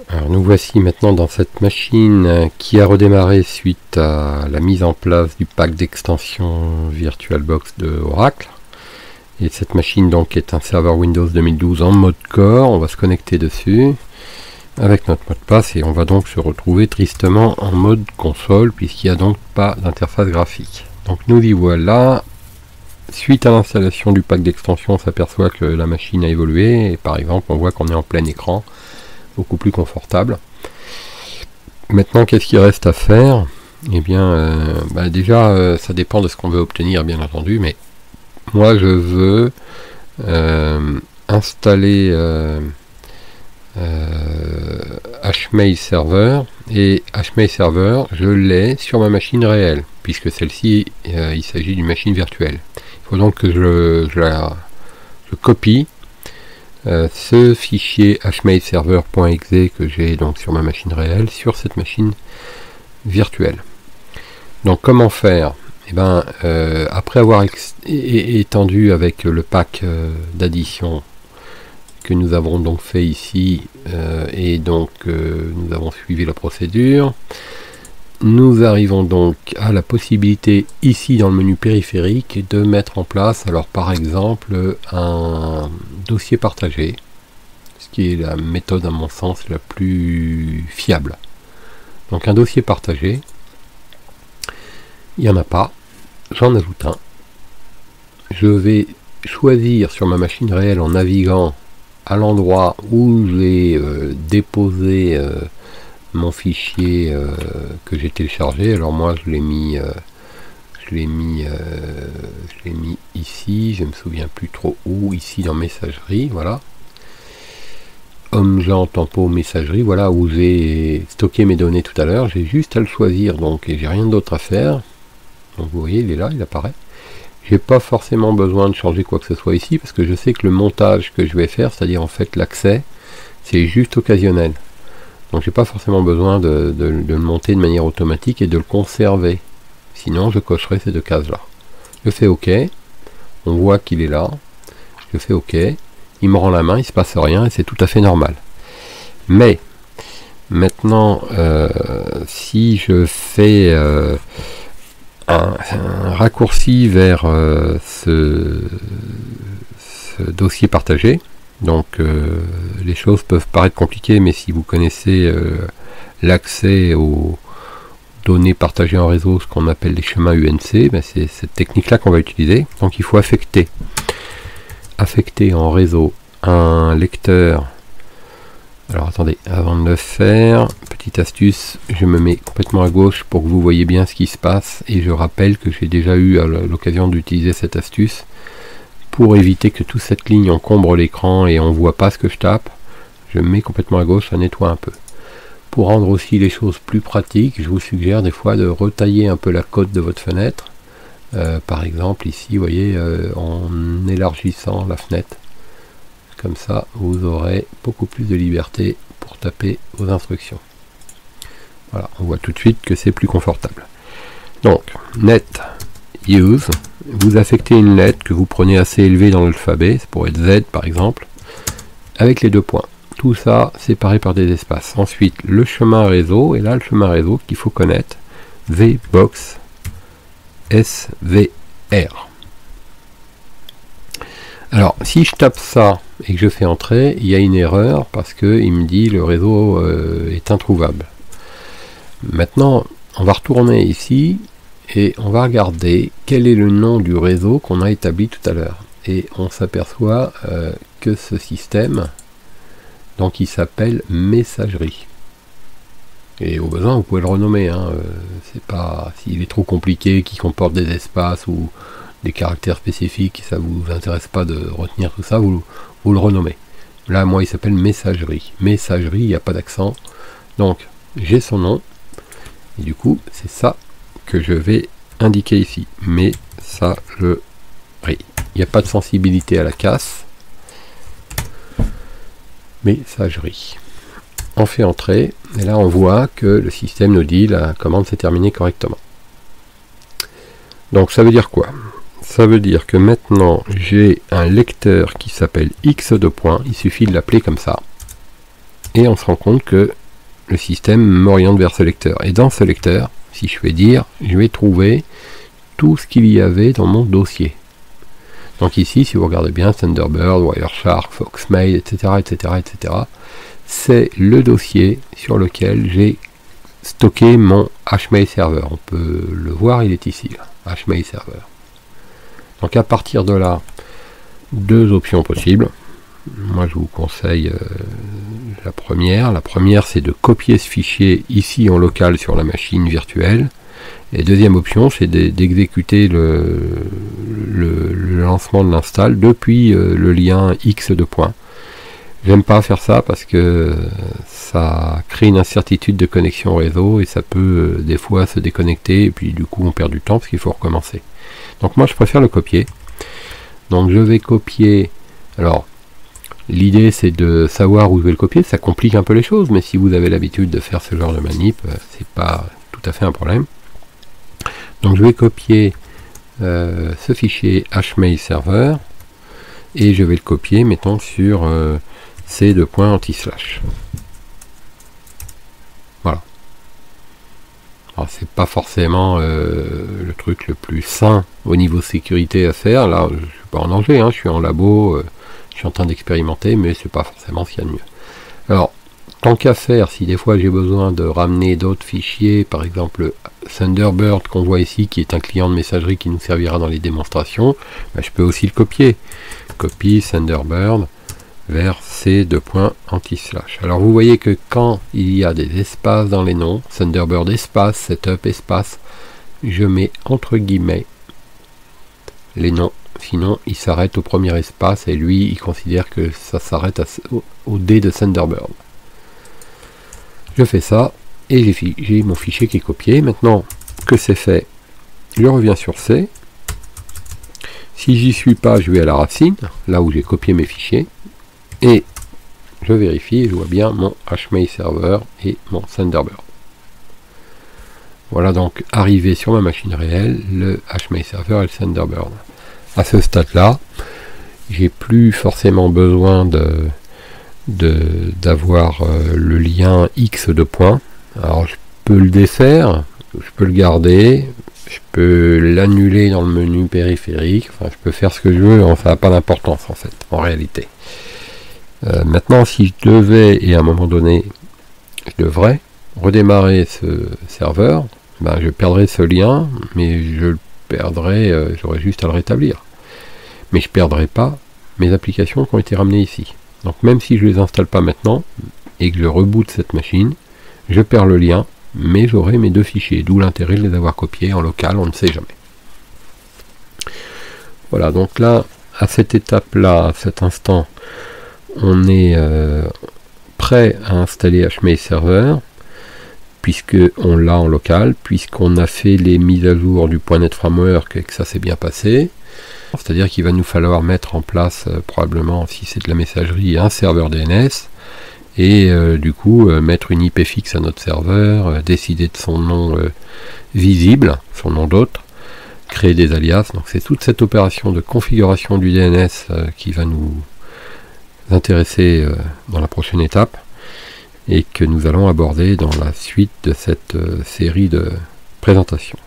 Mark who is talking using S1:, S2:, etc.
S1: Alors nous voici maintenant dans cette machine qui a redémarré suite à la mise en place du pack d'extension VirtualBox de Oracle. Et cette machine donc est un serveur Windows 2012 en mode core. On va se connecter dessus avec notre mot de passe et on va donc se retrouver tristement en mode console puisqu'il n'y a donc pas d'interface graphique. Donc nous y voilà. Suite à l'installation du pack d'extension, on s'aperçoit que la machine a évolué et par exemple on voit qu'on est en plein écran, beaucoup plus confortable. Maintenant, qu'est-ce qu'il reste à faire? Eh bien, déjà, ça dépend de ce qu'on veut obtenir, bien entendu, mais moi, je veux installer HMail Server, et HMail Server, je l'ai sur ma machine réelle, puisque celle-ci, il s'agit d'une machine virtuelle. Il faut donc que je copie ce fichier hmailserver.exe que j'ai donc sur ma machine réelle sur cette machine virtuelle. Donc comment faire? Eh ben, après avoir étendu avec le pack d'addition que nous avons donc fait ici et donc nous avons suivi la procédure, nous arrivons donc à la possibilité ici dans le menu périphérique de mettre en place, alors par exemple, un dossier partagé, ce qui est la méthode à mon sens la plus fiable. Donc un dossier partagé, il n'y en a pas, j'en ajoute un. Je vais choisir sur ma machine réelle en naviguant à l'endroit où j'ai déposé mon fichier que j'ai téléchargé. Alors moi je l'ai mis ici, je me souviens plus trop où, ici dans messagerie, voilà. Jean Tempo messagerie, voilà où j'ai stocké mes données tout à l'heure. J'ai juste à le choisir donc et j'ai rien d'autre à faire. Donc vous voyez, il est là, il apparaît. J'ai pas forcément besoin de changer quoi que ce soit ici parce que je sais que le montage que je vais faire, c'est-à-dire en fait l'accès, c'est juste occasionnel. Donc j'ai pas forcément besoin de le monter de manière automatique et de le conserver. Sinon je cocherai ces deux cases là. Je fais OK. On voit qu'il est là. Je fais OK. Il me rend la main, il se passe rien et c'est tout à fait normal. Mais maintenant, si je fais un raccourci vers ce dossier partagé, donc les choses peuvent paraître compliquées, mais si vous connaissez l'accès aux données partagées en réseau, ce qu'on appelle les chemins UNC, ben c'est cette technique là qu'on va utiliser. Donc il faut affecter en réseau un lecteur. Alors attendez, avant de le faire, petite astuce, je me mets complètement à gauche pour que vous voyez bien ce qui se passe et je rappelle que j'ai déjà eu l'occasion d'utiliser cette astuce pour éviter que toute cette ligne encombre l'écran et on voit pas ce que je tape. Je me mets complètement à gauche, ça nettoie un peu. Pour rendre aussi les choses plus pratiques, je vous suggère des fois de retailler un peu la cote de votre fenêtre. Par exemple ici, vous voyez, en élargissant la fenêtre. Comme ça, vous aurez beaucoup plus de liberté pour taper vos instructions. Voilà, on voit tout de suite que c'est plus confortable. Donc, net use, vous affectez une lettre que vous prenez assez élevée dans l'alphabet, ça pourrait être Z par exemple, avec les deux points. Tout ça séparé par des espaces. Ensuite, le chemin réseau, et là le chemin réseau qu'il faut connaître, VBox SVR. Alors, si je tape ça et que je fais entrer, il y a une erreur parce qu'il me dit le réseau est introuvable. Maintenant, on va retourner ici et on va regarder quel est le nom du réseau qu'on a établi tout à l'heure. Et on s'aperçoit que ce système, donc il s'appelle messagerie. Et au besoin, vous pouvez le renommer. Hein, c'est pas s'il est trop compliqué, qu'il comporte des espaces ou des caractères spécifiques, ça vous intéresse pas de retenir tout ça, vous le renommez. Là, moi, il s'appelle messagerie. Messagerie, il n'y a pas d'accent. Donc, j'ai son nom. Et du coup, c'est ça que je vais indiquer ici. Messagerie. Il n'y a pas de sensibilité à la casse. Messagerie. On fait entrer. Et là, on voit que le système nous dit la commande s'est terminée correctement. Donc, ça veut dire quoi? Ça veut dire que maintenant j'ai un lecteur qui s'appelle X2. Il suffit de l'appeler comme ça. et on se rend compte que le système m'oriente vers ce lecteur. Et dans ce lecteur, si je fais dire, je vais trouver tout ce qu'il y avait dans mon dossier. Donc ici, si vous regardez bien, Thunderbird, Wireshark, Foxmail, etc., etc., etc., c'est le dossier sur lequel j'ai stocké mon HMail server. On peut le voir, il est ici, là, HMail server. Donc à partir de là, deux options possibles. Moi, je vous conseille la première. La première, c'est de copier ce fichier ici en local sur la machine virtuelle. Et deuxième option, c'est d'exécuter le lancement de l'install depuis le lien X de point. J'aime pas faire ça parce que ça crée une incertitude de connexion au réseau et ça peut des fois se déconnecter et puis du coup on perd du temps parce qu'il faut recommencer. Donc moi je préfère le copier. Donc je vais copier. Alors l'idée c'est de savoir où je vais le copier, ça complique un peu les choses, mais si vous avez l'habitude de faire ce genre de manip, c'est pas tout à fait un problème. Donc je vais copier ce fichier HMail server et je vais le copier mettons sur c2.anti/. Voilà. Alors c'est pas forcément le truc le plus sain au niveau sécurité à faire. Là je suis pas en danger, hein, je suis en labo, je suis en train d'expérimenter, mais c'est pas forcément ce qu'il y a de mieux. Alors tant qu'à faire, si des fois j'ai besoin de ramener d'autres fichiers, par exemple Thunderbird qu'on voit ici, qui est un client de messagerie qui nous servira dans les démonstrations, ben, je peux aussi le copier. Copie Thunderbird vers c2.anti/. Alors vous voyez que quand il y a des espaces dans les noms, Thunderbird espace, setup espace, je mets entre guillemets les noms, sinon il s'arrête au premier espace et lui il considère que ça s'arrête au D de Thunderbird. Je fais ça et j'ai mon fichier qui est copié. Maintenant que c'est fait, je reviens sur C. Si j'y suis pas, je vais à la racine, là où j'ai copié mes fichiers, et je vérifie, je vois bien mon HMail server et mon Thunderbird. Voilà donc arrivé sur ma machine réelle, le HMail server et le Thunderbird. À ce stade-là, j'ai plus forcément besoin d'avoir le lien X de point. Alors je peux le défaire, je peux le garder, je peux l'annuler dans le menu périphérique, enfin je peux faire ce que je veux, ça n'a pas d'importance en fait, en réalité. Maintenant si je devais, et à un moment donné je devrais, redémarrer ce serveur, ben, je perdrais ce lien, mais je le perdrais, j'aurais juste à le rétablir. Mais je ne perdrai pas mes applications qui ont été ramenées ici. Donc même si je ne les installe pas maintenant, et que je reboot cette machine, je perds le lien, mais j'aurai mes deux fichiers, d'où l'intérêt de les avoir copiés en local, on ne sait jamais. Voilà, donc là, à cette étape-là, à cet instant, on est prêt à installer HMail Server, puisqu'on l'a en local, puisqu'on a fait les mises à jour du .NET Framework et que ça s'est bien passé. C'est-à-dire qu'il va nous falloir mettre en place, probablement, si c'est de la messagerie, un serveur DNS, et du coup mettre une IP fixe à notre serveur, décider de son nom visible, son nom d'hôte, créer des alias. Donc c'est toute cette opération de configuration du DNS qui va nous intéresser dans la prochaine étape et que nous allons aborder dans la suite de cette série de présentations.